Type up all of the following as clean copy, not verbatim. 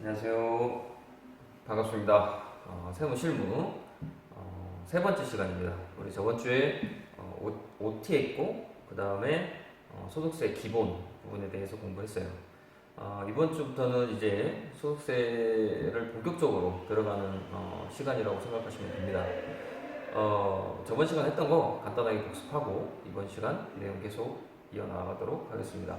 안녕하세요. 반갑습니다. 세무 실무 세 번째 시간입니다. 우리 저번 주에 OT 했고 그 다음에 소득세 기본 부분에 대해서 공부했어요. 이번 주부터는 이제 소득세를 본격적으로 들어가는 시간이라고 생각하시면 됩니다. 저번 시간 했던 거 간단하게 복습하고 이번 시간 내용 계속 이어나가도록 하겠습니다.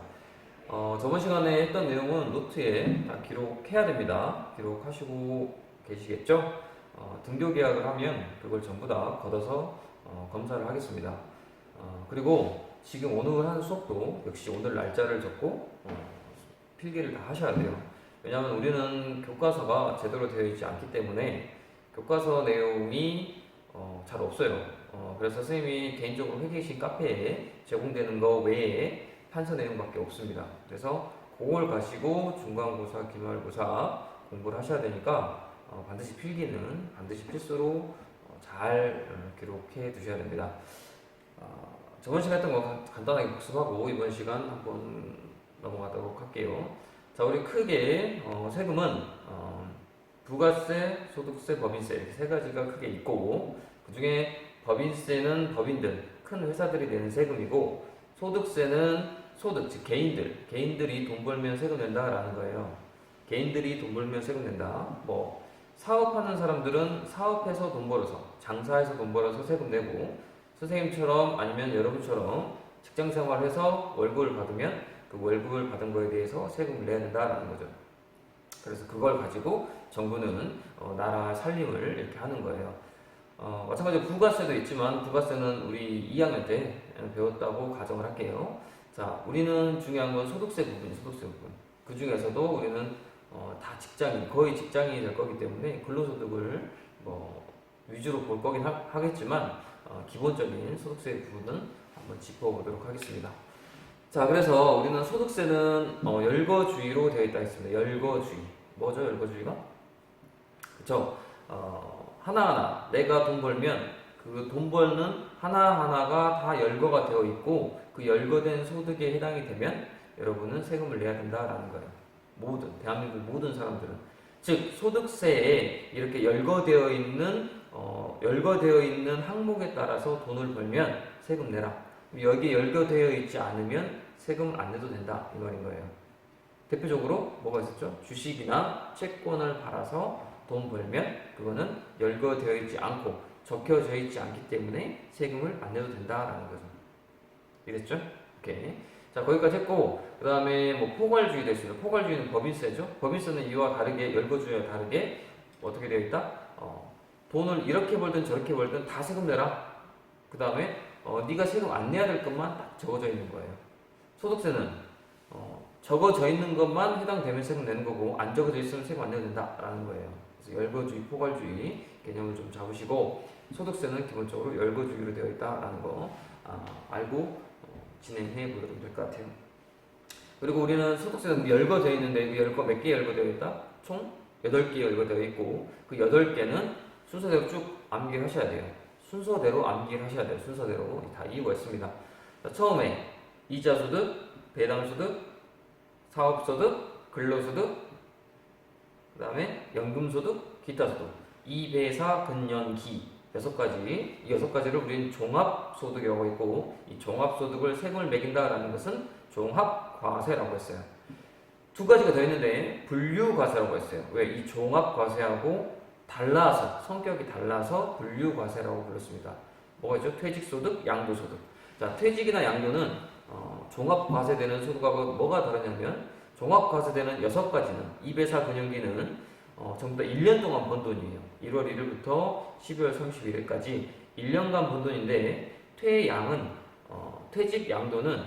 저번 시간에 했던 내용은 노트에 다 기록해야 됩니다. 기록하시고 계시겠죠? 등교 계약을 하면 그걸 전부 다 걷어서 검사를 하겠습니다. 그리고 지금 오늘 한 수업도 역시 오늘 날짜를 적고 필기를 다 하셔야 돼요. 왜냐하면 우리는 교과서가 제대로 되어 있지 않기 때문에 교과서 내용이 잘 없어요. 그래서 선생님이 개인적으로 회계신 카페에 제공되는 거 외에 판서 내용밖에 없습니다. 그래서 그걸 가시고 중간고사, 기말고사 공부를 하셔야 되니까 반드시 필기는 반드시 필수로 잘 기록해 두셔야 됩니다. 저번 시간 했던 거 간단하게 복습하고 이번 시간 한번 넘어가도록 할게요. 자, 우리 크게 세금은 부가세, 소득세, 법인세 이렇게 세 가지가 크게 있고 그 중에 법인세는 법인들, 큰 회사들이 내는 세금이고 소득세는 소득, 즉 개인들이 돈 벌면 세금 낸다라는 거예요. 개인들이 돈 벌면 세금 낸다. 뭐 사업하는 사람들은 사업해서 돈 벌어서, 장사해서 돈 벌어서 세금 내고, 선생님처럼 아니면 여러분처럼 직장 생활해서 월급을 받으면 그 월급을 받은 거에 대해서 세금을 내야 된다라는 거죠. 그래서 그걸 가지고 정부는 나라 살림을 이렇게 하는 거예요. 마찬가지로 부가세도 있지만 부가세는 우리 2학년 때 배웠다고 가정을 할게요. 자, 우리는 중요한 건 소득세 부분. 그 중에서도 우리는 다 거의 직장인이 될 거기 때문에 근로소득을 뭐 위주로 볼 거긴 하겠지만 기본적인 소득세 부분은 한번 짚어보도록 하겠습니다. 자, 그래서 우리는 소득세는 열거주의로 되어 있다 했습니다. 열거주의. 뭐죠, 열거주의가? 그쵸? 하나하나 내가 돈 벌면 그 돈 벌는 하나하나가 다 열거가 되어 있고 그 열거된 소득에 해당이 되면 여러분은 세금을 내야 된다라는 거예요. 대한민국 모든 사람들은. 즉, 소득세에 이렇게 열거되어 있는 항목에 따라서 돈을 벌면 세금 내라. 여기에 열거되어 있지 않으면 세금 안 내도 된다. 이 말인 거예요. 대표적으로 뭐가 있었죠? 주식이나 채권을 팔아서 돈 벌면 그거는 열거되어 있지 않고 적혀져 있지 않기 때문에 세금을 안 내도 된다라는 거죠. 이랬죠? 오케이. 자, 거기까지 했고, 그 다음에 뭐 포괄주의도 있습니다. 포괄주의는 법인세죠. 법인세는 이와 다르게, 열거주의와 다르게 어떻게 되어 있다? 돈을 이렇게 벌든 저렇게 벌든 다 세금 내라. 그 다음에 네가 세금 안 내야 될 것만 딱 적어져 있는 거예요. 소득세는 적어져 있는 것만 해당되면 세금 내는 거고 안 적어져 있으면 세금 안 내도 된다라는 거예요. 그래서 열거주의, 포괄주의 개념을 좀 잡으시고 소득세는 기본적으로 열거주의로 되어 있다라는 거 알고 진행해 보도록 될 것 같아요. 그리고 우리는 소득세는 열거되어 있는데 그 몇 개 열거되어 있다? 총 8개 열거되어 있고 그 8개는 순서대로 쭉 암기를 하셔야 돼요. 순서대로 암기를 하셔야 돼요. 순서대로 다 이유가 있습니다. 자, 처음에 이자소득, 배당소득, 사업소득, 근로소득, 그 다음에 연금소득, 기타소득, 이배사, 근연기 6가지. 이 6가지를 우리는 종합소득이라고 했고 이 종합소득을 세금을 매긴다라는 것은 종합과세라고 했어요. 2가지가 더 있는데 분류과세라고 했어요. 왜? 이 종합과세하고 달라서 성격이 달라서 분류과세라고 불렀습니다. 뭐가 있죠? 퇴직소득, 양도소득. 자, 퇴직이나 양도는 종합과세되는 소득하고 뭐가 다르냐면 종합과세되는 6가지는 이배사 근연기는 전부 다 1년 동안 번 돈이에요. 1월 1일부터 12월 31일까지 1년간 번 돈인데 퇴직 양도는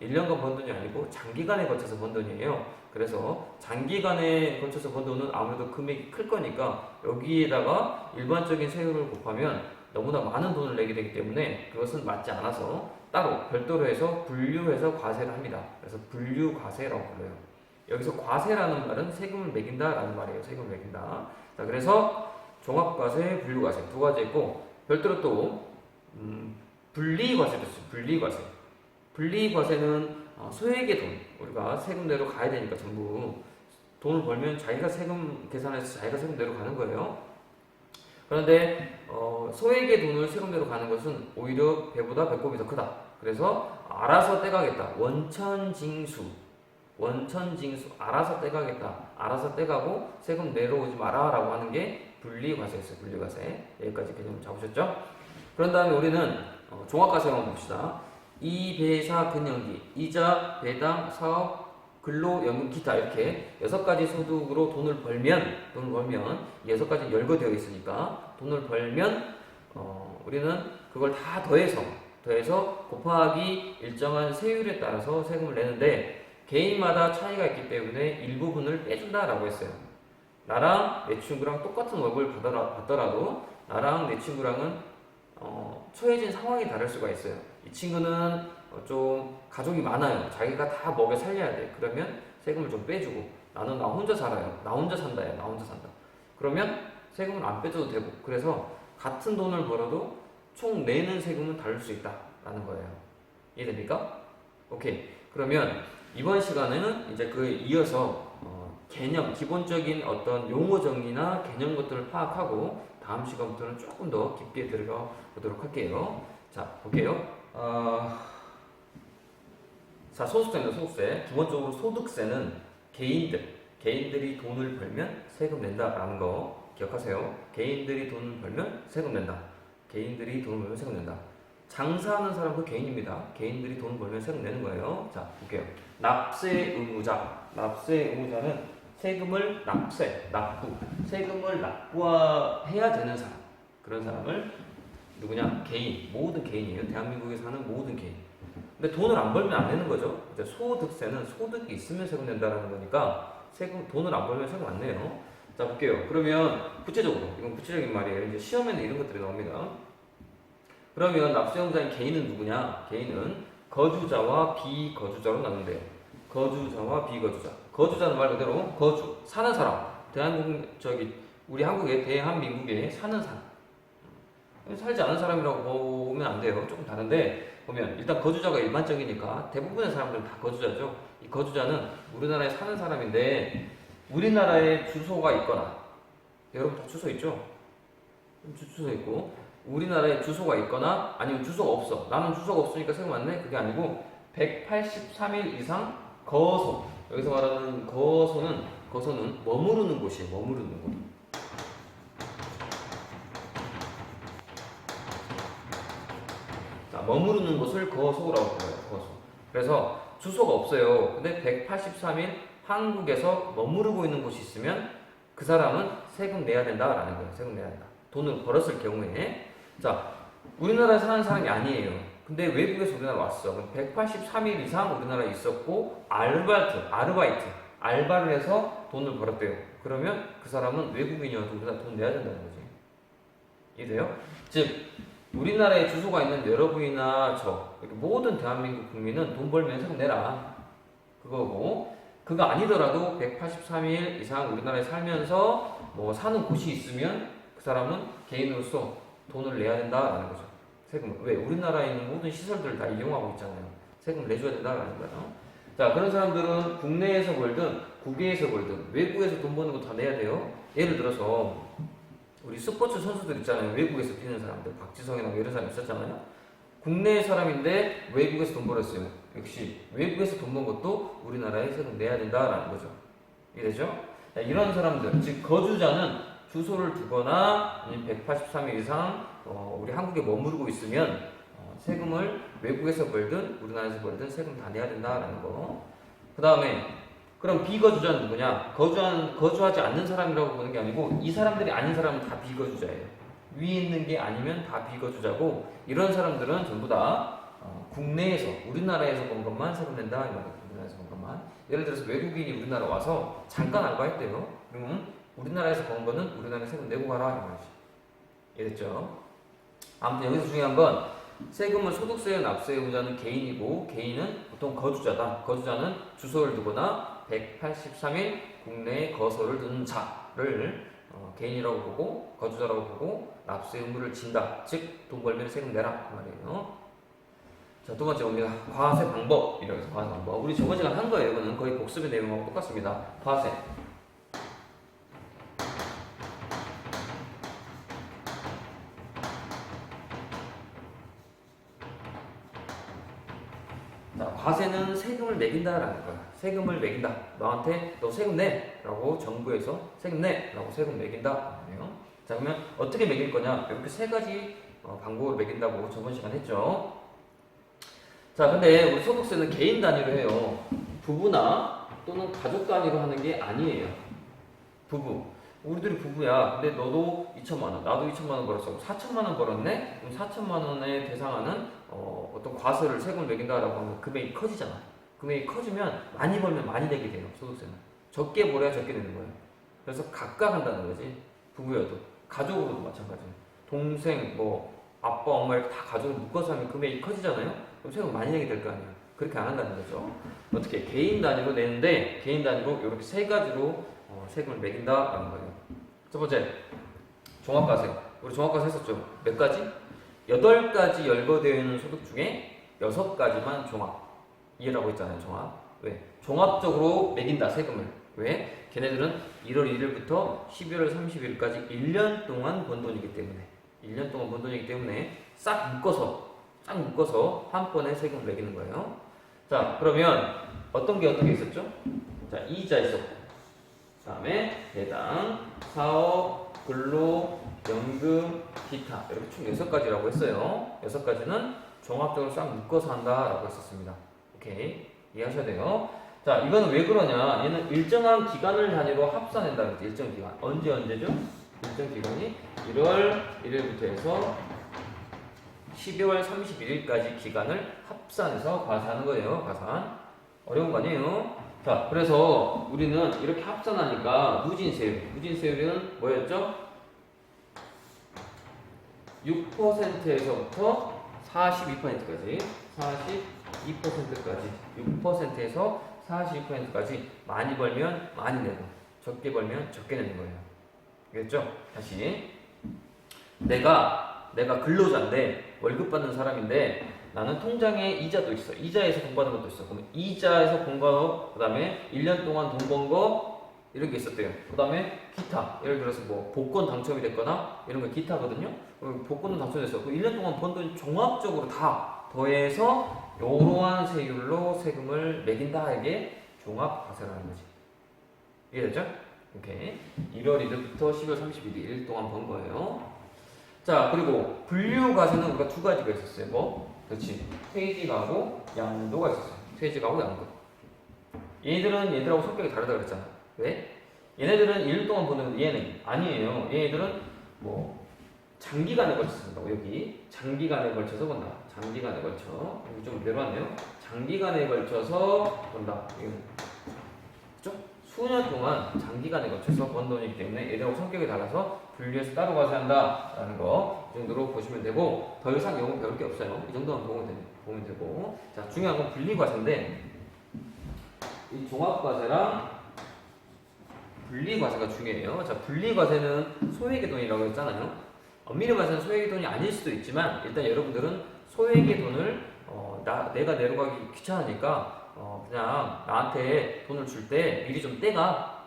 1년간 번 돈이 아니고 장기간에 거쳐서 번 돈이에요. 그래서 장기간에 거쳐서 번 돈은 아무래도 금액이 클 거니까 여기에다가 일반적인 세율을 곱하면 너무나 많은 돈을 내게 되기 때문에 그것은 맞지 않아서 따로 별도로 해서 분류해서 과세를 합니다. 그래서 분류과세라고 불러요. 여기서 과세라는 말은 세금을 매긴다라는 말이에요. 세금을 매긴다. 자, 그래서 종합과세, 분류과세 2가지 있고 별도로 또 분리과세도 있어요. 분리과세. 분리과세는 소액의 돈 우리가 세금 내러 가야 되니까 전부 돈을 벌면 자기가 세금 계산해서 자기가 세금 내러 가는 거예요. 그런데 소액의 돈을 세금 내러 가는 것은 오히려 배보다 배꼽이 더 크다. 그래서 알아서 떼가겠다. 원천징수 알아서 떼가겠다. 알아서 떼가고 세금 내러오지 마라 라고 하는 게 분리과세였어요. 분리과세. 여기까지 개념 잡으셨죠? 그런 다음에 우리는 종합과세 한번 봅시다. 이배사 근영기, 이자, 배당, 사업, 근로연금, 기타 이렇게 6가지 소득으로 돈을 벌면 6가지 열거되어 있으니까 돈을 벌면 우리는 그걸 다 더해서 곱하기 일정한 세율에 따라서 세금을 내는데 개인마다 차이가 있기 때문에 일부분을 빼준다라고 했어요. 나랑 내 친구랑 똑같은 월급을 받더라도 나랑 내 친구랑은 처해진 상황이 다를 수가 있어요. 이 친구는 좀 가족이 많아요. 자기가 다 먹여 살려야 돼. 그러면 세금을 좀 빼주고 나는 나 혼자 살아요. 나 혼자 산다. 그러면 세금을 안 빼줘도 되고 그래서 같은 돈을 벌어도 총 내는 세금은 다를 수 있다라는 거예요. 이해됩니까? 오케이. 그러면 이번 시간에는 이제 그 이어서 개념, 기본적인 어떤 용어 정리나 개념 것들을 파악하고 다음 시간부터는 조금 더 깊게 들어가 보도록 할게요. 자, 볼게요. 자, 소득세입니다. 소득세. 기본적으로 소득세는 개인들이 돈을 벌면 세금 낸다라는 거 기억하세요. 개인들이 돈을 벌면 세금 낸다. 장사하는 사람도 개인입니다. 개인들이 돈을 벌면 세금 내는 거예요. 자, 볼게요. 납세 의무자는 세금을 세금을 납부해야 되는 사람. 그런 사람을 누구냐? 모든 개인이에요. 대한민국에 사는 모든 개인. 근데 돈을 안 벌면 안 내는 거죠. 이제 소득세는 소득이 있으면 세금 낸다라는 거니까 돈을 안 벌면 세금 안 내요. 자, 볼게요. 그러면 이건 구체적인 말이에요. 이제 시험에는 이런 것들이 나옵니다. 그러면 납세의무자인 개인은 누구냐? 개인은 거주자와 비거주자로 나눈대요. 거주자와 비거주자. 거주자는 말 그대로 사는 사람. 우리 대한민국에 사는 사람. 살지 않은 사람이라고 보면 안 돼요. 조금 다른데 보면 일단 거주자가 일반적이니까 대부분의 사람들은 다 거주자죠. 이 거주자는 우리나라에 사는 사람인데 우리나라에 주소가 있거나 여러분 다 주소 있죠? 주소 있고 우리나라에 주소가 있거나 아니면 주소가 없어. 나는 주소가 없으니까 세금 안 내? 그게 아니고 183일 이상 거소. 여기서 말하는 거소는 머무르는 곳이에요. 머무르는 곳. 자, 머무르는 곳을 거소라고 불러요. 거소. 그래서 주소가 없어요. 근데 183일 한국에서 머무르고 있는 곳이 있으면 그 사람은 세금 내야 된다라는 거예요. 세금 내야 된다. 돈을 벌었을 경우에. 자, 우리나라에 사는 사람이 아니에요. 근데 외국에서 우리나라 왔어. 그럼 183일 이상 우리나라에 있었고 알바를 해서 돈을 벌었대요. 그러면 그 사람은 외국인이어도 우리나라 돈 내야 된다는 거지. 이해돼요? 즉 우리나라에 주소가 있는 여러분이나 모든 대한민국 국민은 돈 벌면 세금 내라. 그거고 그거 아니더라도 183일 이상 우리나라에 살면서 사는 곳이 있으면 그 사람은 개인으로서 돈을 내야 된다라는 거죠. 세금. 왜? 우리나라에 있는 모든 시설들을 다 이용하고 있잖아요. 세금을 내줘야 된다라는 거예요. 자, 그런 사람들은 국내에서 벌든 국외에서 벌든 외국에서 돈 버는 거 다 내야 돼요. 예를 들어서 우리 스포츠 선수들 있잖아요. 외국에서 뛰는 사람들, 박지성이나 이런 사람 있었잖아요. 국내 사람인데 외국에서 돈 벌었어요. 역시 외국에서 돈 번 것도 우리나라에 세금 내야 된다라는 거죠. 이해되죠? 이런 사람들, 즉 거주자는 주소를 두거나 183일 이상 우리 한국에 머무르고 있으면 세금을 외국에서 벌든 우리나라에서 벌든 세금 다 내야 된다라는 거. 그 다음에 그럼 비거주자는 누구냐? 거주하지 않는 사람이라고 보는 게 아니고 이 사람들이 아닌 사람은 다 비거주자예요. 위에 있는 게 아니면 다 비거주자고 이런 사람들은 전부 다 국내에서 우리나라에서 번 것만 세금 낸다 이 말이에요. 우리나라에서 번 것만. 예를 들어서 외국인이 우리나라 와서 잠깐 알바했대요. 그러면 우리나라에서 번 거는 우리나라에 세금 내고 가라 이 말이지. 이해됐죠? 아무튼 여기서 중요한 건 세금을 소득세에 납세 의무자는 개인이고 개인은 보통 거주자다. 거주자는 주소를 두거나 183일 국내에 거소를 둔 자를 개인이라고 보고 거주자라고 보고 납세 의무를 진다. 즉 돈 벌면 세금 내라 그 말이에요. 자, 두 번째 봅니다. 과세 방법. 이라고 해서 과세 방법. 우리 저번 시간 한 거예요. 이거는 거의 복습의 내용하고 똑같습니다. 과세. 자, 과세는 세금을 매긴다라는 거야. 세금을 매긴다. 너한테 너 세금 내! 라고 정부에서 세금 내! 라고 세금 매긴다. 그래요. 자, 그러면 어떻게 매길 거냐? 이렇게 세 가지 방법으로 매긴다고 저번 시간 했죠. 자, 근데 우리 소득세는 개인 단위로 해요. 부부나 또는 가족 단위로 하는 게 아니에요. 부부. 우리들이 부부야. 근데 너도 2천만 원, 나도 2천만 원 벌었어. 4천만 원 벌었네? 그럼 4천만 원에 대상하는 어떤 과세를 세금을 매긴다라고 하면 금액이 커지잖아. 금액이 커지면 많이 벌면 많이 내게 돼요. 소득세는. 적게 벌어야 적게 내는 거예요. 그래서 각각 한다는 거지. 부부여도. 가족으로도 마찬가지예요. 동생, 뭐 아빠, 엄마 이렇게 다 가족을 묶어서 하면 금액이 커지잖아요. 그럼 세금 많이 내게 될 거 아니에요. 그렇게 안 한다는 거죠. 어떻게 개인 단위로 내는데 개인 단위로 이렇게 세 가지로 세금을 매긴다라는 거예요. 첫 번째, 종합과세. 우리 종합과세 했었죠. 몇 가지? 8가지 열거되어 있는 소득 중에 6가지만 종합. 이해라고 했잖아요. 종합. 왜? 종합적으로 매긴다, 세금을. 왜? 걔네들은 1월 1일부터 12월 30일까지 1년 동안 번 돈이기 때문에 1년 동안 번 돈이기 때문에 싹 묶어서 한 번에 세금을 매기는 거예요. 자, 그러면 어떤 게 있었죠? 자, 이자 있었고, 그 다음에 배당, 사업, 근로, 연금, 기타 이렇게 총 6가지라고 했어요. 6가지는 종합적으로 싹 묶어서 한다라고 했었습니다. 오케이, 이해하셔야 돼요. 자, 이거는 왜 그러냐? 얘는 일정한 기간을 단위로 합산한다는 거지. 일정 기간. 언제죠? 일정 기간이 1월 1일부터 해서 12월 31일까지 기간을 합산해서 과세하는 거예요. 과산. 어려운 거 아니에요? 자, 그래서 우리는 이렇게 합산하니까 누진세율은 뭐였죠? 6%에서부터 42%까지 6%에서 42%까지 많이 벌면 많이 내고 적게 벌면 적게 내는 거예요. 알겠죠? 다시 내가 근로자인데 월급 받는 사람인데 나는 통장에 이자도 있어. 이자에서 돈 받은 것도 있어. 그럼 이자에서 본 거, 그 다음에 1년 동안 돈 번 거 이런 게 있었대요. 그 다음에 기타. 예를 들어서 뭐 복권 당첨이 됐거나 이런 거 기타거든요. 복권도 당첨됐어. 그 1년 동안 번 돈 종합적으로 다 더해서 이러한 세율로 세금을 매긴다. 이게 종합과세라는 거지. 이해됐죠? 오케이. 1월 1일부터 12월 31일 동안 번 거예요. 자, 그리고 분류과세는 우리가 2가지가 있었어요. 뭐? 그렇지. 퇴직하고 양도가 있었어요. 퇴직하고 양도. 얘들하고 성격이 다르다 그랬잖아. 왜? 얘네들은 1년 동안 버는 얘는 아니에요. 얘네들은 뭐 장기간에 걸쳐서 본다고. 여기 장기간에 걸쳐서 본다. 장기간에 걸쳐. 여기 좀 내려왔네요. 장기간에 걸쳐서 본다. 그죠? 수년 동안 장기간에 걸쳐서 번 돈이기 때문에 얘들하고 성격이 달라서 분류해서 따로 과세한다라는 거 이 정도로 보시면 되고, 더 이상 영어 배울 게 없어요. 이 정도만 보면 되고. 자, 중요한 건 분리과세인데 이 종합과세랑 분리과세가 중요해요. 자, 분리과세는 소액의 돈이라고 했잖아요. 엄밀히 말해서 소액의 돈이 아닐 수도 있지만 일단 여러분들은 소액의 돈을 내가 내려가기 귀찮으니까 그냥 나한테 돈을 줄 때 미리 좀 떼가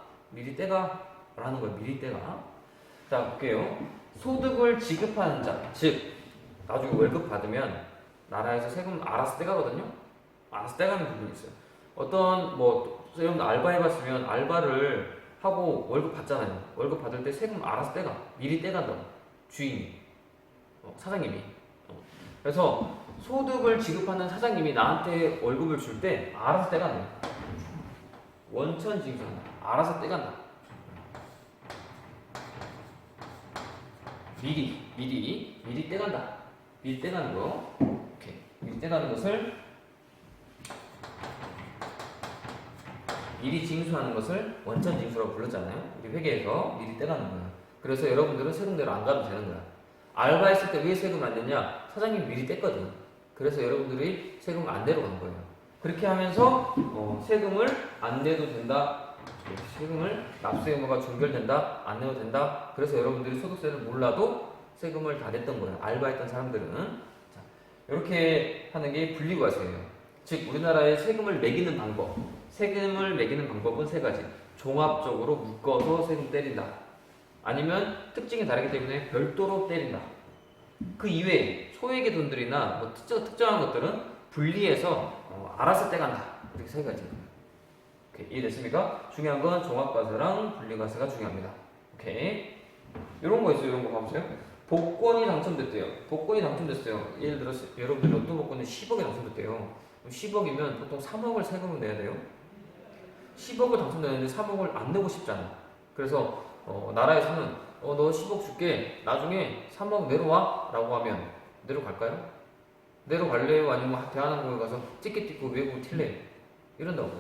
라는 거예요. 미리 떼가. 자, 볼게요. 소득을 지급하는 자, 즉 나중에 월급 받으면 나라에서 세금 알아서 떼가거든요. 알아서 떼가는 부분이 있어요. 어떤 여러분 알바 해봤으면 알바를 하고 월급 받잖아요. 월급 받을 때 세금 알아서 떼가. 미리 떼간다고. 주인이, 사장님이. 그래서 소득을 지급하는 사장님이 나한테 월급을 줄 때 알아서 떼간다. 원천징수한다. 알아서 떼간다. 미리 떼간다. 미리 떼가는 거. 오케이. 미리 떼가는 것을 미리 징수하는 것을 원천징수라고 불렀잖아요. 우리 회계에서 미리 떼가는 거야. 그래서 여러분들은 세금대로 안 가도 되는 거야. 알바했을 때 왜 세금 안 냈냐? 사장님이 미리 뗐거든. 그래서 여러분들이 세금 안 내러 간 거예요. 그렇게 하면서 세금을 안 내도 된다. 세금을 납세 의무가 종결된다. 안 내도 된다. 그래서 여러분들이 소득세를 몰라도 세금을 다 냈던 거예요. 알바했던 사람들은. 자, 이렇게 하는 게 분리과세예요. 즉 우리나라의 세금을 매기는 방법은 3가지. 종합적으로 묶어서 세금 때린다. 아니면 특징이 다르기 때문에 별도로 때린다. 그 이외에 소액의 돈들이나 특정한 것들은 분리해서 알아서 떼간다. 이렇게 세 가지. 오케이, 이해됐습니까? 중요한 건 종합과세랑 분리과세가 중요합니다. 오케이. 이런 거 있어요. 이런 거 봐보세요. 복권이 당첨됐대요. 복권이 당첨됐어요. 예를 들어서 여러분들 로또 복권이 10억이 당첨됐대요. 10억이면 보통 3억을 세금을 내야 돼요. 10억을 당첨되는데 3억을 안 내고 싶잖아. 그래서 나라에서는 너 10억 줄게. 나중에 3억 내려와 라고 하면 내려갈까요? 내려갈래요? 아니면 대한항공에 가서 티켓 찍고 외국 튈래요? 이런다고.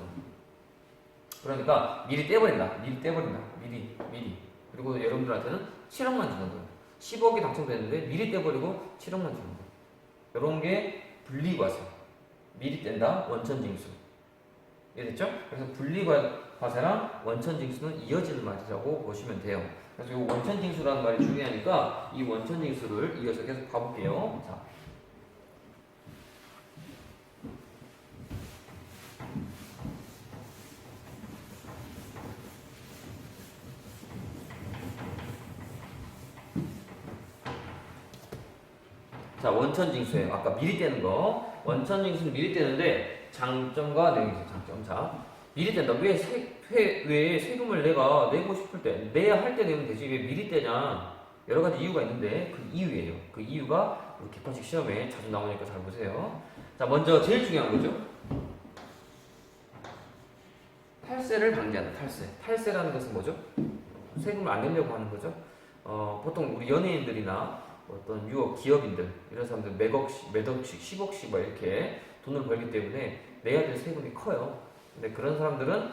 그러니까 미리 떼버린다. 미리. 그리고 여러분들한테는 7억만 주는 거예요. 10억이 당첨됐는데 미리 떼버리고 7억만 주는 거예요. 이런 게 분리과세. 미리 뗀다. 원천징수. 이해됐죠? 그래서 분리과세랑 원천징수는 이어지는 말이라고 보시면 돼요. 그래서 이 원천징수라는 말이 중요하니까 이 원천징수를 이어서 계속 봐볼게요. 자, 원천징수예요. 아까 미리 떼는 거. 원천징수는 미리 떼는데 장점과 내용이 있어요. 장점. 자, 미리 뗀다. 왜 세금을 내가 내고 싶을 때 내야 할 때 내면 되지 왜 미리 떼냐? 여러 가지 이유가 있는데 그 이유예요. 그 이유가 우리 객관식 시험에 자주 나오니까 잘 보세요. 자, 먼저 제일 중요한 거죠. 탈세를 방지한다. 탈세라는 것은 뭐죠? 세금을 안 내려고 하는 거죠. 보통 우리 연예인들이나 어떤 유업 기업인들 이런 사람들 몇 억씩 10억씩 막 이렇게 돈을 벌기 때문에 내야 될 세금이 커요. 근데 그런 사람들은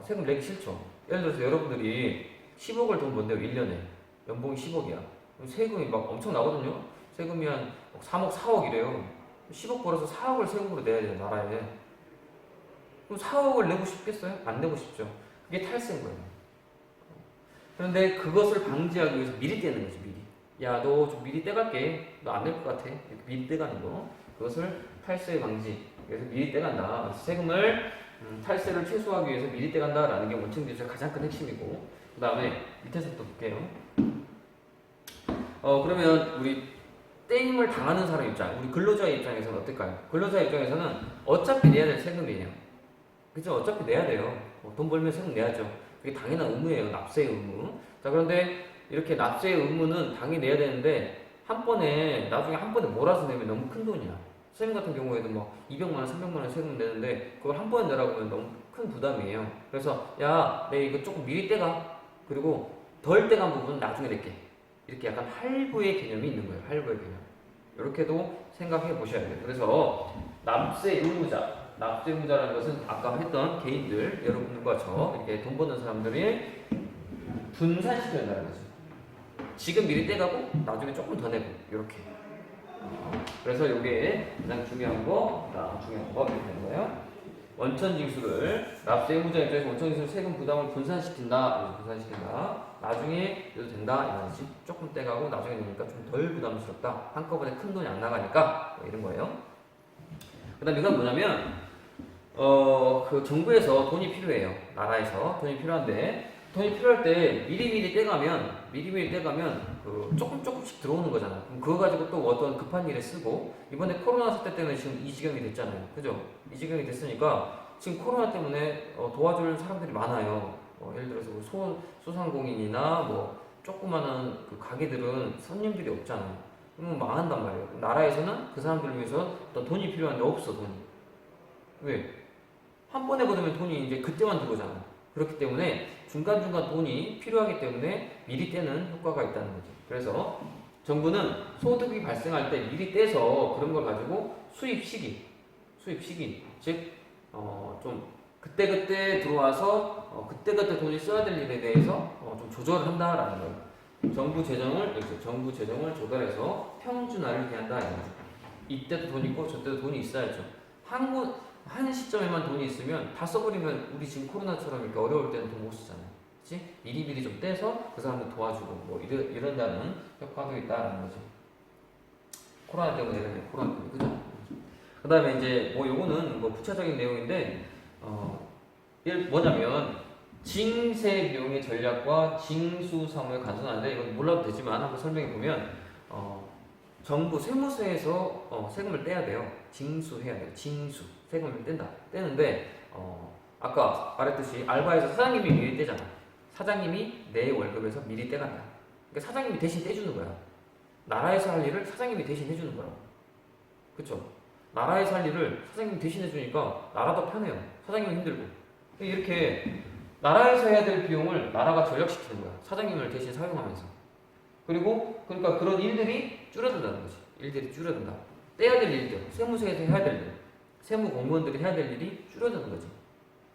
세금 내기 싫죠. 예를 들어서 여러분들이 10억을 돈 번대요. 1년에 연봉이 10억이야. 세금이 막 엄청 나거든요. 세금이 한 3억 4억 이래요. 10억 벌어서 4억을 세금으로 내야 돼요. 나라에. 그럼 4억을 내고 싶겠어요? 안 내고 싶죠. 그게 탈세인 거예요. 그런데 그것을 방지하기 위해서 미리 떼는 거지. 미리. 야, 너 좀 미리 떼갈게. 너 안 될 것 같아. 이렇게 미리 떼가는 거. 그것을 탈세 방지. 그래서 미리 떼간다. 그래서 세금을 탈세를 최소화하기 위해서 미리 떼간다라는 게 원천징수의 가장 큰 핵심이고, 그 다음에 밑에서부터 볼게요. 그러면 우리 떼임을 당하는 사람 입장, 우리 근로자의 입장에서는 어떨까요? 근로자 입장에서는 어차피 내야 될 세금이에요. 그죠? 어차피 내야 돼요. 돈 벌면 세금 내야죠. 그게 당연한 의무예요. 납세의 의무. 자, 그런데 이렇게 납세의 의무는 당연히 내야 되는데 나중에 한 번에 몰아서 내면 너무 큰 돈이야. 선생님 같은 경우에도 뭐 200만 원, 300만 원 세금 내는데 그걸 한 번에 내라고 하면 너무 큰 부담이에요. 그래서 야, 내 이거 조금 미리 떼가. 그리고 덜 떼간 부분은 나중에 낼게. 이렇게 약간 할부의 개념이 있는 거예요. 할부의 개념. 이렇게도 생각해 보셔야 돼요. 그래서 납세 의무자라는 것은 아까 했던 개인들, 여러분들과 저 이렇게 돈 버는 사람들이 분산시켜야 된다는 거죠. 지금 미리 떼가고 나중에 조금 더 내고 이렇게. 그래서 이게 가장 중요한 거 이렇게 되는 거예요. 원천징수를 납세 의무자 입장에서 원천징수 세금 부담을 분산시킨다. 나중에 내도 된다. 이 말이지. 조금 떼가고 나중에 내니까 좀 덜 부담스럽다. 한꺼번에 큰 돈이 안 나가니까 뭐 이런 거예요. 그다음 이건 뭐냐면 그 정부에서 돈이 필요해요. 나라에서 돈이 필요한데 돈이 필요할 때 미리미리 떼가면 그 조금씩 들어오는 거잖아. 그럼 그거 가지고 또 어떤 급한 일에 쓰고 이번에 코로나 사태 때문에 지금 이 지경이 됐잖아요. 그죠? 이 지경이 됐으니까 지금 코로나 때문에 도와줄 사람들이 많아요. 예를 들어서 소상공인이나 뭐 조그마한 그 가게들은 손님들이 없잖아요. 그러면 망한단 말이에요. 나라에서는 그 사람들을 위해서 어떤 돈이 필요한데 없어. 돈이. 왜? 한 번에 받으면 돈이 이제 그때만 들어오잖아. 그렇기 때문에 중간중간 돈이 필요하기 때문에 미리 떼는 효과가 있다는 거죠. 그래서 정부는 소득이 발생할 때 미리 떼서 그런 걸 가지고 수입 시기, 즉 좀 그때그때 들어와서 그때그때 돈이 써야 될 일에 대해서 좀 조절을 한다라는 거예요. 정부 재정을 조달해서 평준화를 이렇게 한다. 이때도 돈 있고 저때도 돈이 있어야죠. 한 시점에만 돈이 있으면 다 써버리면 우리 지금 코로나처럼 이렇게 어려울 때는 돈 못 쓰잖아요. 그치? 미리 좀 떼서 그 사람들 도와주고 뭐 이런다는 효과도 있다라는 거죠. 코로나 때문에 그죠? 그 다음에 이제 뭐 요거는 뭐 구체적인 내용인데 뭐냐면 징세 비용의 전략과 징수 사무의 간소화인데 이건 몰라도 되지만 한번 설명해 보면 정부 세무서에서 세금을 떼야 돼요. 징수해야 돼요. 징수. 세금을 떼는데 아까 말했듯이 알바에서 사장님이 미리 떼잖아. 사장님이 내 월급에서 미리 떼간다. 그러니까 사장님이 대신 떼주는 거야. 나라에서 할 일을 사장님이 대신 해주는 거라고. 그쵸? 나라에서 할 일을 사장님이 대신 해주니까 나라도 편해요. 사장님은 힘들고. 이렇게 나라에서 해야 될 비용을 나라가 절약시키는 거야. 사장님을 대신 사용하면서. 그리고 그러니까 그런 일들이 줄어든다는 거지. 일들이 줄어든다. 떼야 될 일들, 세무서에서 해야 될 일, 세무 공무원들이 해야 될 일이 줄어드는 거지.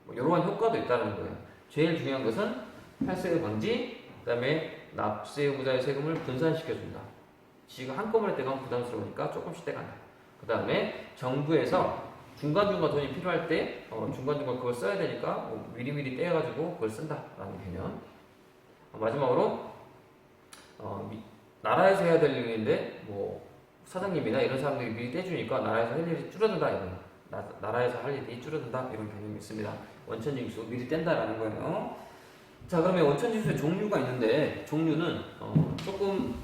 뭐 이러한 효과도 있다는 거예요. 제일 중요한 것은 탈세 방지, 그다음에 납세의무자의 세금을 분산시켜준다. 지가 한꺼번에 떼가면 부담스러우니까 조금씩 떼간다. 그 다음에 정부에서 중간중간 돈이 필요할 때 중간중간 그걸 써야 되니까 미리미리 떼가지고 그걸 쓴다라는 개념. 마지막으로 나라에서 해야 될 일인데 뭐 사장님이나 이런 사람들이 미리 떼주니까 나라에서 할 일이 줄어든다 이런 나라에서 할 일이 줄어든다 이런 개념이 있습니다. 원천징수 미리 뗀다라는 거예요. 자, 그러면 원천징수의 종류가 있는데 종류는 조금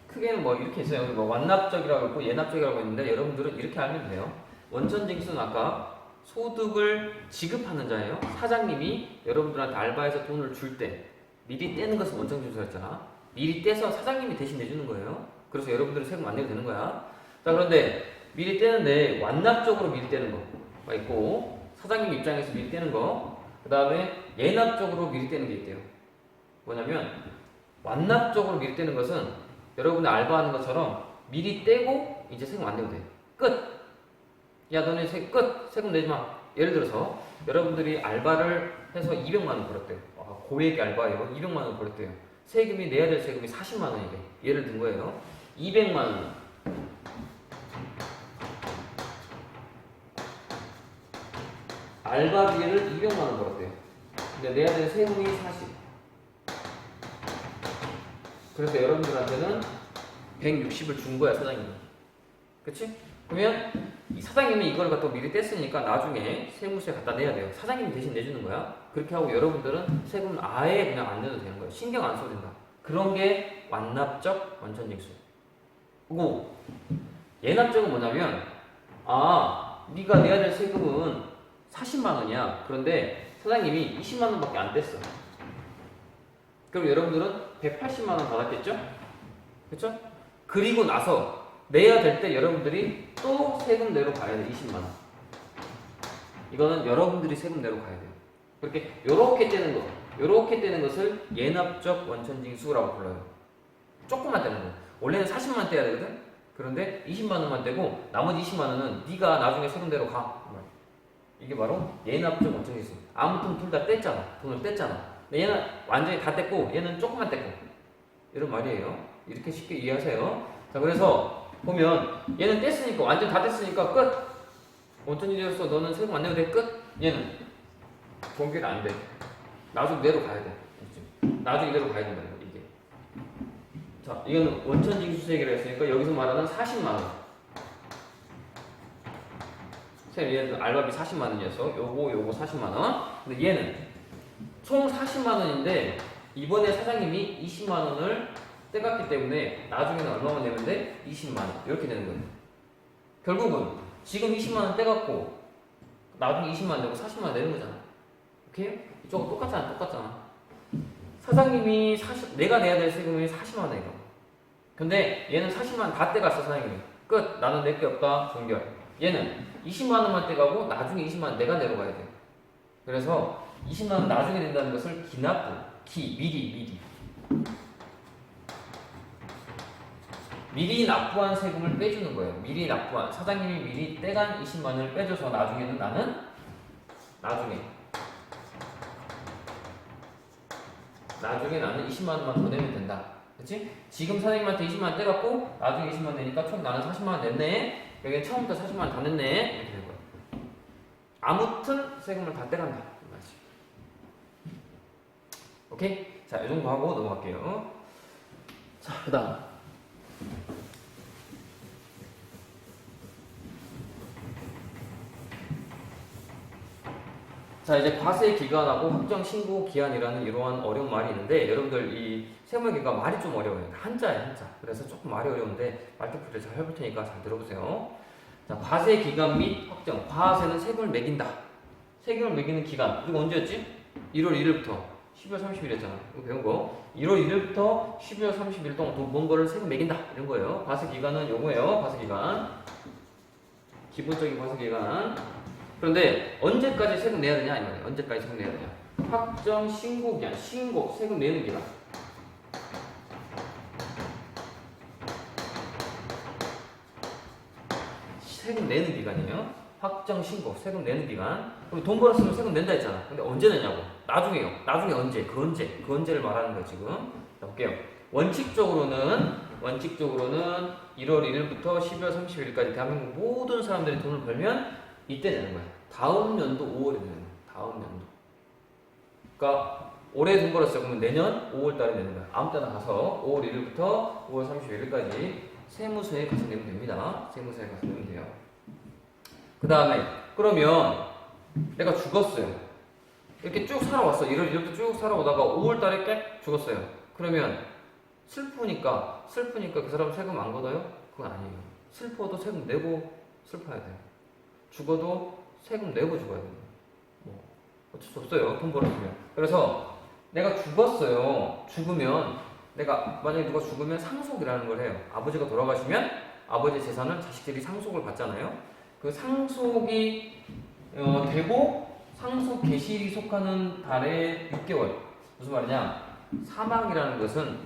크게는 뭐 이렇게 있어요. 뭐 완납적이라고 있고 예납적이라고 있는데 여러분들은 이렇게 알면 돼요. 원천징수는 아까 소득을 지급하는 자예요. 사장님이 여러분들한테 알바해서 돈을 줄 때 미리 떼는 것을 원천징수라 했잖아. 미리 떼서 사장님이 대신 내주는 거예요. 그래서 여러분들은 세금 안 내도 되는 거야. 자, 그런데 미리 떼는데 완납적으로 미리 떼는 거가 있고 사장님 입장에서 미리 떼는 거, 그 다음에 예납적으로 미리 떼는 게 있대요. 뭐냐면 완납적으로 미리 떼는 것은 여러분이 알바하는 것처럼 미리 떼고 이제 세금 안 내도 돼. 끝! 야, 너네 세금 내지 마. 예를 들어서 여러분들이 알바를 해서 200만 원 벌었대요. 고액 알바예요. 200만 원 벌었대요. 세금이 내야 될 세금이 40만 원이래. 예를 든 거예요. 200만 원. 알바비를 200만 원 벌었대요. 근데 내야 될 세금이 40. 그래서 여러분들한테는 160을 준 거야, 사장님이. 그치? 그러면 이 사장님이 이걸 갖다 미리 뗐으니까 나중에 세무서에 갖다 내야 돼요. 사장님이 대신 내주는 거야. 그렇게 하고 여러분들은 세금을 아예 그냥 안 내도 되는 거예요. 신경 안 써도 된다. 그런 게 완납적 원천징수. 그리고 예납적은 뭐냐면 네가 내야 될 세금은 40만 원이야. 그런데 사장님이 20만 원밖에 안 뗐어. 그럼 여러분들은 180만 원 받았겠죠? 그렇죠? 그리고 나서 내야 될 때 여러분들이 또 세금 내러 가야 돼. 20만 원. 이거는 여러분들이 세금 내러 가야 돼요. 그렇게 요렇게 떼는 것을 예납적 원천징수라고 불러요. 조금만 떼는 거. 원래는 40만 원 떼야 되거든. 그런데 20만 원만 떼고 나머지 20만 원은 네가 나중에 세금 내러 가. 이게 바로 예납적 원천징수. 아무튼 둘 다 뗐잖아. 돈을 뗐잖아. 얘는 완전히 다 뗐고 얘는 조금만 뗐고 이런 말이에요. 이렇게 쉽게 이해하세요. 자, 그래서 보면 얘는 뗐으니까 완전 다 뗐으니까 끝. 원천징수로서 너는 세금 안 내도 돼. 끝. 얘는 공개가 안 돼. 나중에 내러 가야 돼. 나중에 내러 가야 된다는 거 이게. 자, 이거는 원천징수 얘기를 했으니까 여기서 말하는 40만 원. 얘는 알바비 40만 원이어서 요거 40만 원. 근데 얘는 총 40만 원인데 이번에 사장님이 20만 원을 떼갔기 때문에 나중에는 얼마만 내면 돼? 20만 원. 이렇게 되는 거예요. 결국은 지금 20만 원 떼갖고 나중에 20만 원 내고 40만 원 내는 거잖아. 오케이? 이쪽은 똑같잖아. 사장님이 내가 내야 될 세금이 40만 원이에요. 근데 얘는 40만 원 다 떼갔어, 사장님이. 끝. 나는 낼 게 없다. 종결. 얘는 20만 원만 떼가고 나중에 20만 원 내가 내러 가야 돼. 그래서 20만 원 나중에 낸다는 것을 기납부, 미리 납부한 세금을 빼주는 거예요. 미리 납부한 사장님이 미리 떼간 20만 원을 빼줘서 나중에는 나중에 나는 20만 원만 더 내면 된다. 그렇지? 지금 사장님한테 20만 원 떼갖고 나중에 20만 원 내니까 총 나는 40만 원 냈네. 여기 처음부터 40만 원 다 냈네. 이렇게 된 거야. 아무튼 세금을 다 떼간다. 오케이? 자, 이 정도 하고 넘어갈게요. 자, 그 다음. 자, 이제 과세 기간하고 확정 신고 기한이라는 이러한 어려운 말이 있는데 여러분들 이 세무회계가 말이 좀 어려워요. 한자예요, 한자. 그래서 조금 말이 어려운데 말투풀이를 잘 해볼 테니까 잘 들어보세요. 자, 과세 기간 및 확정. 과세는 세금을 매긴다. 세금을 매기는 기간. 그리고 언제였지? 1월 1일부터 12월 30일 했잖아. 이거 배운 거. 1월 1일부터 12월 30일 동안 돈 거를 세금 매긴다. 이런 거예요. 과세 기간은 요거예요. 과세 기간. 기본적인 과세 기간. 그런데 언제까지 세금 내야 되냐? 이거예요. 언제까지 세금 내야 되냐? 확정 신고 기한. 신고 세금 내는 기간. 세금 내는 기간이에요. 확정 신고 세금 내는 기간. 그럼 돈 벌었으면 세금 낸다 했잖아. 근데 언제 내냐고? 나중에요. 나중에 언제? 그 언제를 말하는 거야 지금. 자, 볼게요. 원칙적으로는 1월 1일부터 12월 30일까지 대한민국 모든 사람들이 돈을 벌면 이때 내는 거야. 다음 연도 5월에 내는 거야. 다음 연도. 그러니까 올해 돈 벌었어요. 그러면 내년 5월 달에 내는 거야. 아무 때나 가서 5월 1일부터 5월 31일까지 세무서에 가서 내면 됩니다. 세무서에 가서 내면 돼요. 그 다음에 그러면 내가 죽었어요. 이렇게 쭉 살아왔어. 1월 1일부터 쭉 살아오다가 5월 달에 꽥 죽었어요. 그러면 슬프니까 그 사람 세금 안 걷어요? 그건 아니에요. 슬퍼도 세금 내고 슬퍼야 돼요. 죽어도 세금 내고 죽어야 돼요. 뭐 어쩔 수 없어요. 돈 벌었으면. 그래서 내가 죽었어요. 죽으면 내가 만약에 누가 죽으면 상속이라는 걸 해요. 아버지가 돌아가시면 아버지 재산을 자식들이 상속을 받잖아요. 그 상속이 되고 상속 개시일이 속하는 달에 6개월. 무슨 말이냐? 사망이라는 것은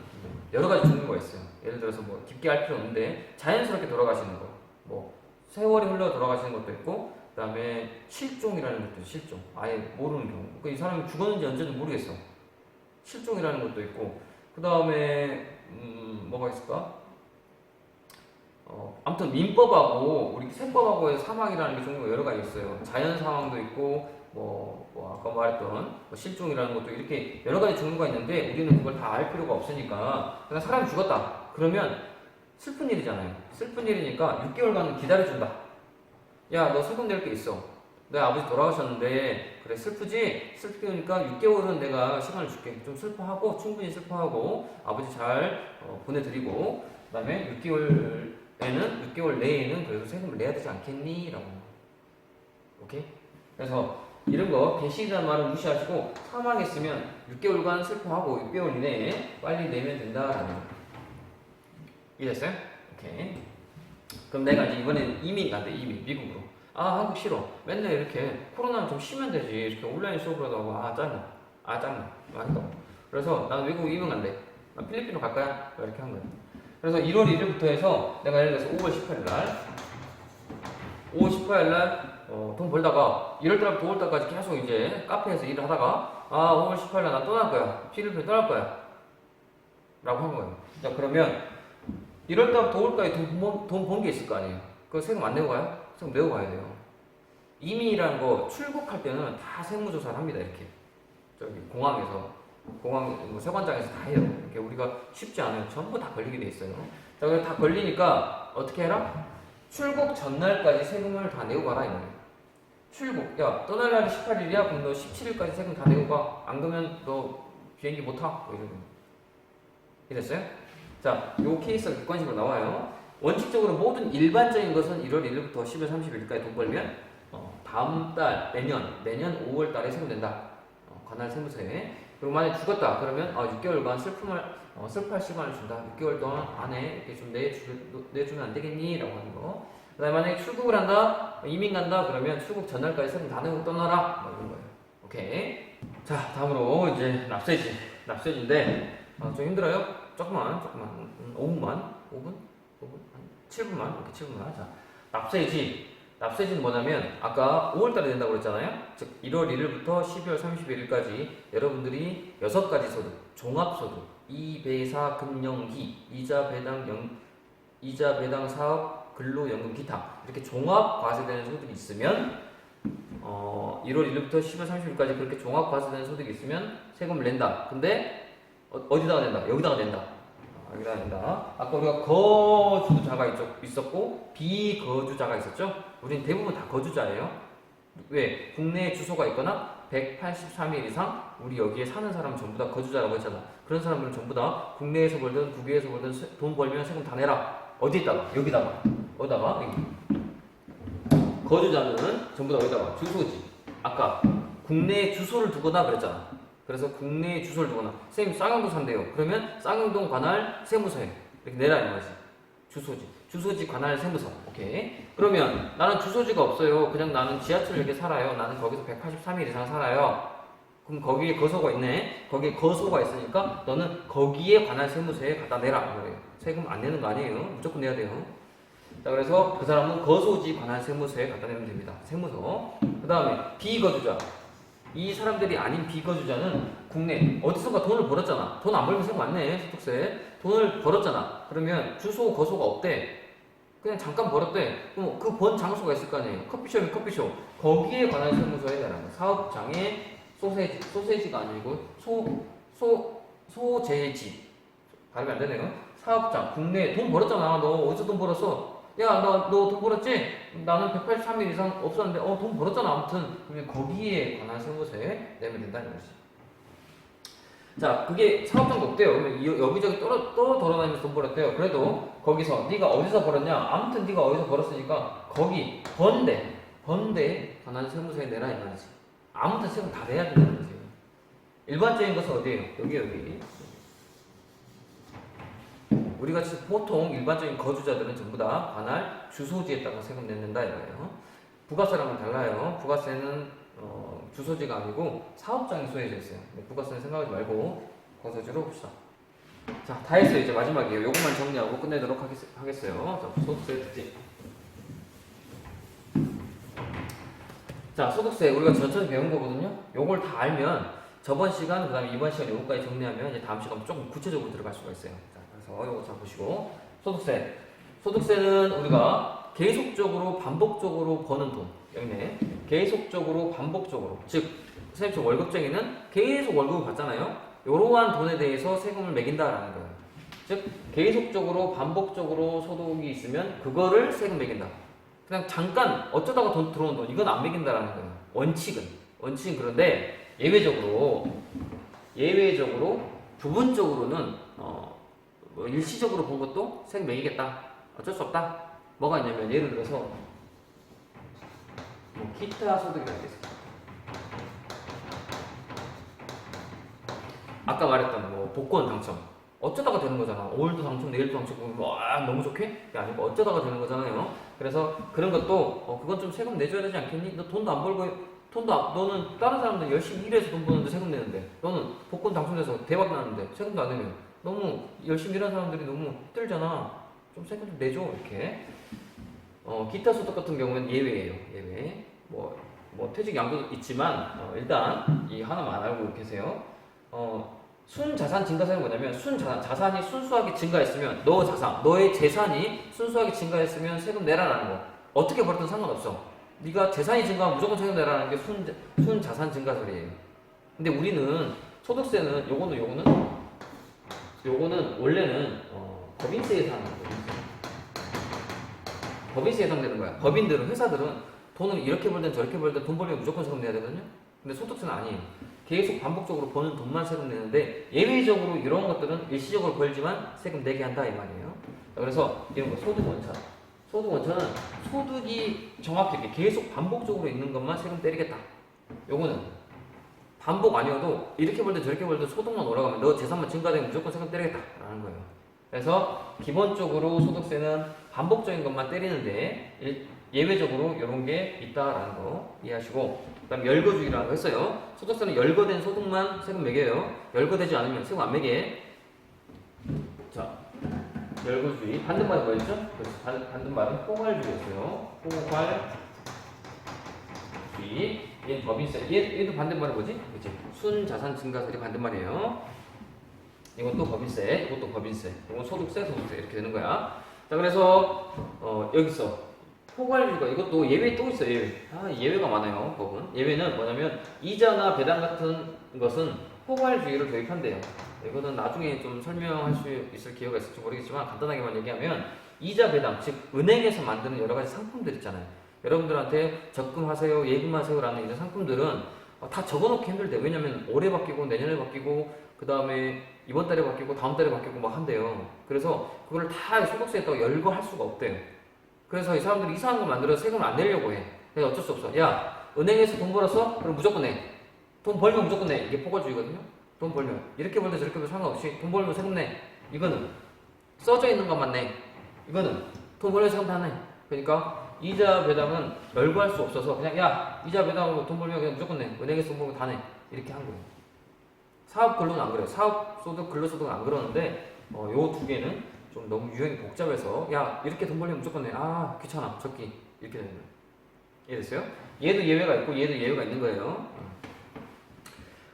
여러 가지 종류가 있어요. 예를 들어서 뭐 깊게 할 필요 없는데 자연스럽게 돌아가시는 거, 뭐 세월이 흘러 돌아가시는 것도 있고, 그다음에 실종이라는 것도 있어요. 실종. 아예 모르는 경우. 그러니까 이 사람이 죽었는지 언제인지 모르겠어. 실종이라는 것도 있고, 그다음에 뭐가 있을까? 아무튼 민법하고 우리 세법하고의 사망이라는 게 종류가 여러 가지 있어요. 자연 사망도 있고, 뭐 아까 말했던 뭐 실종이라는 것도 이렇게 여러 가지 종류가 있는데 우리는 그걸 다 알 필요가 없으니까 그냥 사람이 죽었다. 그러면 슬픈 일이잖아요. 슬픈 일이니까 6개월간 기다려준다. 야, 너 세금 낼 게 있어. 내 아버지 돌아가셨는데 그래 슬프지? 슬프니까 6개월은 내가 시간을 줄게. 좀 슬퍼하고 충분히 슬퍼하고 아버지 잘 보내드리고 그 다음에 6개월 내에는 그래도 세금을 내야 되지 않겠니? 라고. 오케이? 그래서 이런 거 개시라는 말은 무시하시고 사망했으면 6개월간 슬퍼하고 6개월 이내에 빨리 내면 된다라는 거. 이해됐어요? 오케이. 그럼 내가 이제 이번엔 이민 간대. 이민 미국으로. 아, 한국 싫어. 맨날 이렇게 코로나는 좀 쉬면 되지. 이렇게 온라인 수업을 하고 짱나. 맛있다. 그래서 난 외국 이민 간대. 난 필리핀으로 갈 거야. 이렇게 한 거야. 그래서 1월 1일부터 해서 내가 예를 들어서 5월 18일 날 돈 벌다가 1월달부터 5월달까지 계속 이제 카페에서 일을 하다가 5월 18일 날 나 떠날 거야. 필리핀 떠날 거야. 라고 한 거예요. 자, 그러면 1월달부터 5월까지 돈 번 게 있을 거 아니에요. 그거 세금 안 내고 가요? 세금 내고 가야 돼요. 이민이라는 거 출국할 때는 다 세무조사를 합니다. 이렇게 저기 공항 뭐 세관장에서 다 해요. 이렇게 우리가 쉽지 않아요. 전부 다 걸리게 돼 있어요. 자, 그래서 다 걸리니까 어떻게 해라? 출국 전날까지 세금을 다 내고 가라 이거예요. 출국. 야, 떠날 날이 18일이야? 그럼 너 17일까지 세금 다 내고 가. 안 그러면 너 비행기 못 타. 뭐 이런 거. 이랬어요? 자, 요 케이스가 객관식으로 나와요. 원칙적으로 모든 일반적인 것은 1월 1일부터 10월 30일까지 돈 벌면 다음 달 내년 5월 달에 세금 낸다. 관할 세무서에. 그리고 만약에 죽었다 그러면 6개월간 슬퍼할 시간을 준다. 6개월 동안 안에 이렇게 좀 내주면 안 되겠니? 라고 하는 거. 그 다음에 만약에 출국을 한다, 이민 간다 그러면 출국 전날까지 세금 다 내고 떠나라. 뭐 이런 거예요. 오케이. 자, 다음으로 이제 납세지인데 좀 힘들어요? 조금만 5분? 7분만 이렇게 7분만 하자. 납세지는 뭐냐면 아까 5월달에 낸다고 그랬잖아요. 즉 1월 1일부터 12월 31일까지 여러분들이 6가지 소득, 종합소득, 이배사 금융기, 이자 배당 사업, 근로연금 기타 이렇게 종합 과세되는 소득이 있으면 1월 1일부터 12월 30일까지 그렇게 종합 과세되는 소득이 있으면 세금을 낸다. 근데 어디다가 낸다? 여기다가 낸다. 여기다가 낸다. 아까 우리가 거주자가 있었고 비거주자가 있었죠? 우리는 대부분 다 거주자예요. 왜? 국내에 주소가 있거나 183일 이상 우리 여기에 사는 사람 전부 다 거주자라고 했잖아. 그런 사람들은 전부 다 국내에서 벌든 국외에서 벌든 돈 벌면 세금 다 내라. 어디에다가? 여기다가. 어디다가? 여기. 거주자는 전부 다 어디다가? 주소지. 아까 국내에 주소를 두거나 그랬잖아. 그래서 국내에 주소를 두거나 선생님 쌍용동 산대요. 그러면 쌍용동 관할 세무서에 이렇게 내라 이 말이지. 주소지 관할 세무서. 오케이. 그러면 나는 주소지가 없어요. 그냥 나는 지하철역에 살아요. 나는 거기서 183일 이상 살아요. 그럼 거기에 거소가 있네. 거기에 거소가 있으니까 너는 거기에 관할 세무서에 갖다 내라. 그래요. 세금 안 내는 거 아니에요. 무조건 내야 돼요. 자, 그래서 그 사람은 거소지 관할 세무서에 갖다 내면 됩니다. 세무서. 그 다음에 비거주자. 이 사람들이 아닌 비거주자는 국내 어디선가 돈을 벌었잖아. 돈 안 벌면 세금 안 내. 소득세. 돈을 벌었잖아. 그러면 주소 거소가 없대. 그냥 잠깐 벌었대. 그럼 그 번 장소가 있을 거 아니에요. 커피숍이면 커피숍. 거기에 관한 세무서에 내라는 거야. 사업장에 소세지가 아니고 소재지. 발음이 안 되네요. 사업장 국내에 돈 벌었잖아. 너 어디서 돈 벌었어? 야, 너 돈 벌었지? 나는 183일 이상 없었는데, 돈 벌었잖아. 아무튼. 그러면 거기에 관한 세무서에 내면 된다는 거지. 자, 그게 사업장도 없대요. 그러면 여기저기 돌아다니면서 돈 벌었대요. 그래도 거기서 네가 어디서 벌었냐? 아무튼 네가 어디서 벌었으니까 거기 번대 관한 세무서에 내라 이 말이지. 아무튼 세금 다 내야 된다는 거지. 일반적인 것은 어디예요? 여기. 우리같이 보통 일반적인 거주자들은 전부 다 관할 주소지에다가 세금 낸다 이거예요. 부가세랑은 달라요. 부가세는 주소지가 아니고 사업장이 소유져 있어요. 부가세는 생각하지 말고 거소지로 봅시다. 자, 다 했어요. 이제 마지막이에요. 요것만 정리하고 끝내도록 하겠어요. 자, 소득세 특징. 자, 소득세 우리가 전처럼 배운 거거든요. 요걸 다 알면 저번 시간 그다음에 이번 시간 요거까지 정리하면 이제 다음 시간 조금 구체적으로 들어갈 수가 있어요. 요거 잘 보시고 소득세는 우리가 계속적으로 반복적으로 버는 돈 여기네. 계속적으로 반복적으로 즉 선생님 저 월급쟁이는 계속 월급을 받잖아요. 이러한 돈에 대해서 세금을 매긴다라는 거예요. 즉 계속적으로 반복적으로 소득이 있으면 그거를 세금 매긴다. 그냥 잠깐 어쩌다가 돈 들어오는 돈 이건 안 매긴다라는 거예요. 원칙은 그런데 예외적으로 부분적으로는 뭐 일시적으로 본 것도 세금 매기겠다. 어쩔 수 없다. 뭐가 있냐면 예를 들어서 뭐 기타 소득이라고 있습니다. 아까 말했던 뭐 복권 당첨 어쩌다가 되는 거잖아. 오늘도 당첨, 내일도 당첨, 와 너무 좋게? 그게 아니고 어쩌다가 되는 거잖아요. 그래서 그런 것도 그건 좀 세금 내줘야 되지 않겠니? 너 돈도 안 벌고 너는 다른 사람들 열심히 일해서 돈 버는데 세금 내는데 너는 복권 당첨돼서 대박 나는데 세금도 안 내면 너무 열심히 일하는 사람들이 너무 힘들잖아. 좀 세금 좀 내줘 이렇게. 기타 소득 같은 경우는 예외예요. 예외. 뭐 퇴직 양도 있지만 일단 이 하나만 알고 계세요. 순자산 증가세는 뭐냐면 자산이 순수하게 증가했으면 너의 재산이 순수하게 증가했으면 세금 내라라는 거. 어떻게 벌든 상관없어. 네가 재산이 증가하면 무조건 세금 내라는 게 순자산 증가설이에요. 근데 우리는 소득세는 요거는 원래는 법인세에 해당하는 거예요. 법인세에 해당되는 거야. 법인들은 회사들은 돈을 이렇게 벌든 저렇게 벌든 돈 벌면 무조건 세금 내야 되거든요. 근데 소득세는 아니에요. 계속 반복적으로 버는 돈만 세금 내는데 예외적으로 이런 것들은 일시적으로 벌지만 세금 내게 한다 이 말이에요. 그래서 이런 거 소득 원천. 소득 원천은 소득이 정확하게 계속 반복적으로 있는 것만 세금 때리겠다. 요거는 반복 아니어도 이렇게 벌든 저렇게 벌든 소득만 올라가면 너 재산만 증가되면 무조건 세금 때리겠다라는 거예요. 그래서 기본적으로 소득세는 반복적인 것만 때리는데 예외적으로 이런 게 있다라는 거 이해하시고 그다음 열거주의라고 거 했어요. 소득세는 열거된 소득만 세금 매겨요. 열거되지 않으면 세금 안 매게. 자, 열거주의 반대말이 뭐였죠? 반대말은 포괄주의였어요. 포괄주의. 얘는 법인세. 얘도 반대말이 뭐지? 그치? 순자산 증가세이 반대말이에요. 이것도 법인세, 이것도 법인세. 이건 소득세 이렇게 되는 거야. 자, 그래서 여기서 포괄주의가 이것도 예외 또 있어요. 예외가 많아요. 법은. 예외는 뭐냐면 이자나 배당 같은 것은 포괄주의를 도입한대요. 이거는 나중에 좀 설명할 수 있을 기회가 있을지 모르겠지만 간단하게만 얘기하면 이자 배당, 즉 은행에서 만드는 여러 가지 상품들 있잖아요. 여러분들한테 적금하세요, 예금하세요라는 이런 상품들은 다 적어놓기 힘들대. 왜냐면 올해 바뀌고 내년에 바뀌고 그 다음에 이번 달에 바뀌고 다음 달에 바뀌고 막 한대요. 그래서 그걸 다 소득세에다가 열거할 수가 없대요. 그래서 이 사람들이 이상한 거 만들어서 세금을 안 내려고 해. 그래서 어쩔 수 없어. 야, 은행에서 돈 벌었어? 그럼 무조건 내. 돈 벌면 무조건 내. 이게 포괄주의거든요. 돈 벌면. 이렇게 벌든 저렇게 벌든 상관없이 돈 벌면 세금 내. 이거는 써져 있는 것만 내. 이거는 돈 벌면 세금 다 내. 그러니까 이자 배당은 열거할 수 없어서 그냥 야, 이자 배당으로 돈 벌면 그냥 무조건 내. 은행에서 돈 벌면 다 내. 이렇게 한 거예요. 사업 근로는 안 그래요. 사업 소득, 근로소득은 안 그러는데 요 두 개는 좀 너무 유형이 복잡해서 야, 이렇게 돈 벌면 무조건 내. 아, 귀찮아. 적기. 이렇게 되는 거예요. 이해됐어요? 얘도 예외가 있고 얘도 예외가 있는 거예요.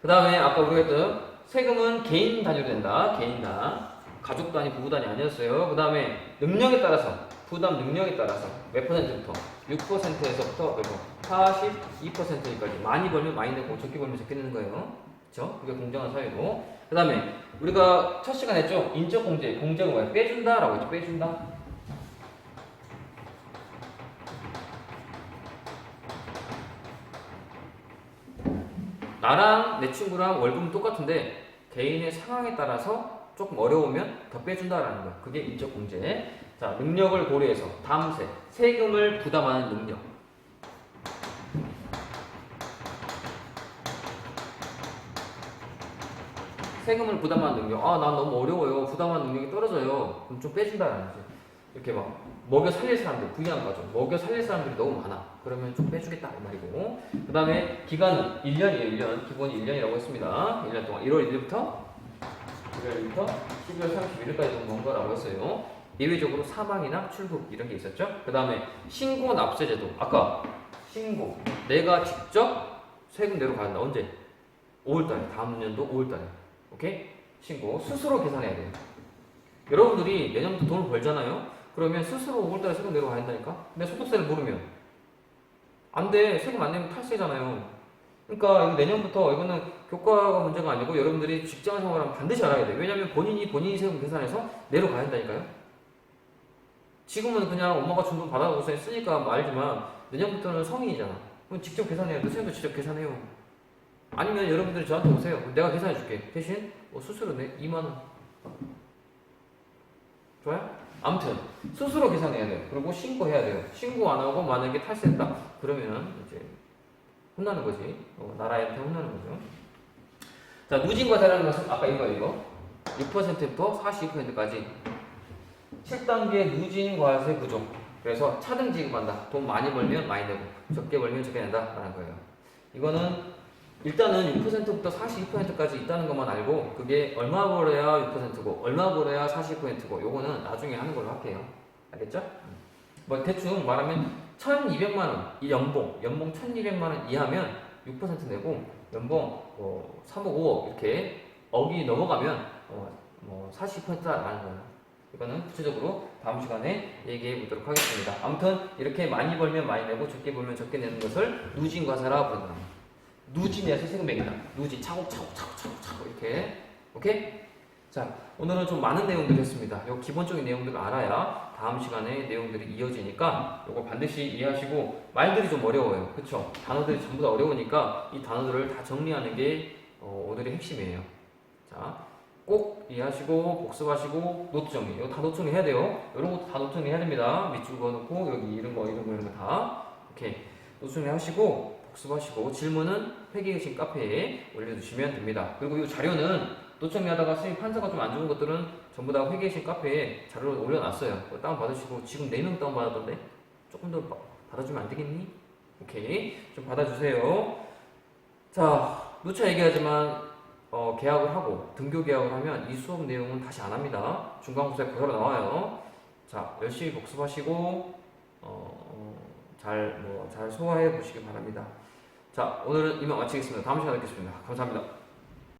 그 다음에 아까 우리가 했던 세금은 개인 단위로 된다. 개인당. 가족 단위, 부부 단위 아니었어요. 그 다음에 능력에 따라서, 부담 능력에 따라서 몇 퍼센트부터? 6%에서부터 42%까지. 많이 벌면 많이 내고 적게 벌면 적게 내는 거예요. 그쵸? 그게 공정한 사회고. 그 다음에 우리가 첫 시간 했죠? 인적 공제. 공제가 뭐야? 빼준다 라고 했죠. 빼준다. 나랑 내 친구랑 월급은 똑같은데 개인의 상황에 따라서 조금 어려우면 더 빼준다라는 거야. 그게 인적 공제. 자, 능력을 고려해서 다음 세금을 부담하는 능력. 세금을 부담하는 능력. 아, 난 너무 어려워요. 부담하는 능력이 떨어져요. 그럼 좀 빼준다라는 거지. 이렇게 막 먹여 살릴 사람들, 부유한 가족, 먹여 살릴 사람들이 너무 많아. 그러면 좀 빼주겠다 이 말이고. 그 다음에 기간은 1년이에요. 1년. 기본이 1년이라고 했습니다. 1년 동안 1월 1일부터 12월 31일까지 정도 한 거라고 했어요. 예외적으로 사망이나 출국 이런 게 있었죠. 그 다음에 신고 납세제도. 아까 신고. 내가 직접 세금 내러 가야 한다. 언제? 5월달에. 다음 년도 5월달에. 오케이? 신고. 스스로 계산해야 돼요. 여러분들이 내년부터 돈을 벌잖아요. 그러면 스스로 5월달에 세금 내러 가야 한다니까? 근데 소득세를 모르면 안 돼. 세금 안 내면 탈세잖아요. 그러니까 내년부터 이거는 교과가 문제가 아니고 여러분들이 직장 생활하면 반드시 알아야 돼. 왜냐면 본인이 세금 계산해서 내러 가야 한다니까요. 지금은 그냥 엄마가 준 돈 받아가고 쓰니까 알지만 내년부터는 성인이잖아. 그럼 직접 계산해요. 선생님도 직접 계산해요. 아니면 여러분들이 저한테 오세요. 내가 계산해 줄게. 대신 수수료 내 2만원. 좋아요? 아무튼 스스로 계산해야 돼요. 그리고 신고해야 돼요. 신고 안 하고 만약에 탈세했다 그러면 이제 혼나는 거지. 나라한테 혼나는 거죠. 자, 누진과세라는 것은 아까 이거 6%부터 42%까지 7단계 누진과세 구조. 그래서 차등 지급한다. 돈 많이 벌면 많이 내고 적게 벌면 적게 낸다라는 거예요. 이거는 일단은 6%부터 42%까지 있다는 것만 알고 그게 얼마 벌어야 6%고 얼마 벌어야 42%고 요거는 나중에 하는 걸로 할게요. 알겠죠? 뭐 대충 말하면 1200만 원 이 연봉 1200만 원 이하면 6% 내고 연봉 3억 5억 이렇게 억이 넘어가면 40%라는 거예요. 이거는 구체적으로 다음 시간에 얘기해 보도록 하겠습니다. 아무튼 이렇게 많이 벌면 많이 내고 적게 벌면 적게 내는 것을 누진과세라 부른다. 누진에서 세금 매긴다. 누진 차곡차곡 이렇게. 오케이? 자, 오늘은 좀 많은 내용들을 했습니다. 요 기본적인 내용들을 알아야 다음 시간에 내용들이 이어지니까 요거 반드시 이해하시고 말들이 좀 어려워요. 그쵸? 단어들이 전부 다 어려우니까 이 단어들을 다 정리하는 게 오늘의 핵심이에요. 자, 꼭 이해하시고 복습하시고 노트 정리. 이거 다 노트 정리 해야 돼요. 이런 것도 다 노트 정리 해야 됩니다. 밑줄 그어놓고 여기 이런 거 다. 오케이. 노트 정리 하시고 복습하시고 질문은 회계신 카페에 올려주시면 됩니다. 그리고 이 자료는 노정리하다가 선생님 판사가 좀 안 좋은 것들은 전부 다 회계신 카페에 자료를 올려놨어요. 다운 받으시고 지금 4명 다운 받았던데 조금 더 받아주면 안 되겠니? 오케이, 좀 받아주세요. 자, 누차 얘기하지만 계약을 하고 등교 계약을 하면 이 수업 내용은 다시 안 합니다. 중간고사에 그대로 나와요. 자, 열심히 복습하시고 잘 소화해 보시기 바랍니다. 자, 오늘은 이만 마치겠습니다. 다음 시간에 뵙겠습니다. 감사합니다.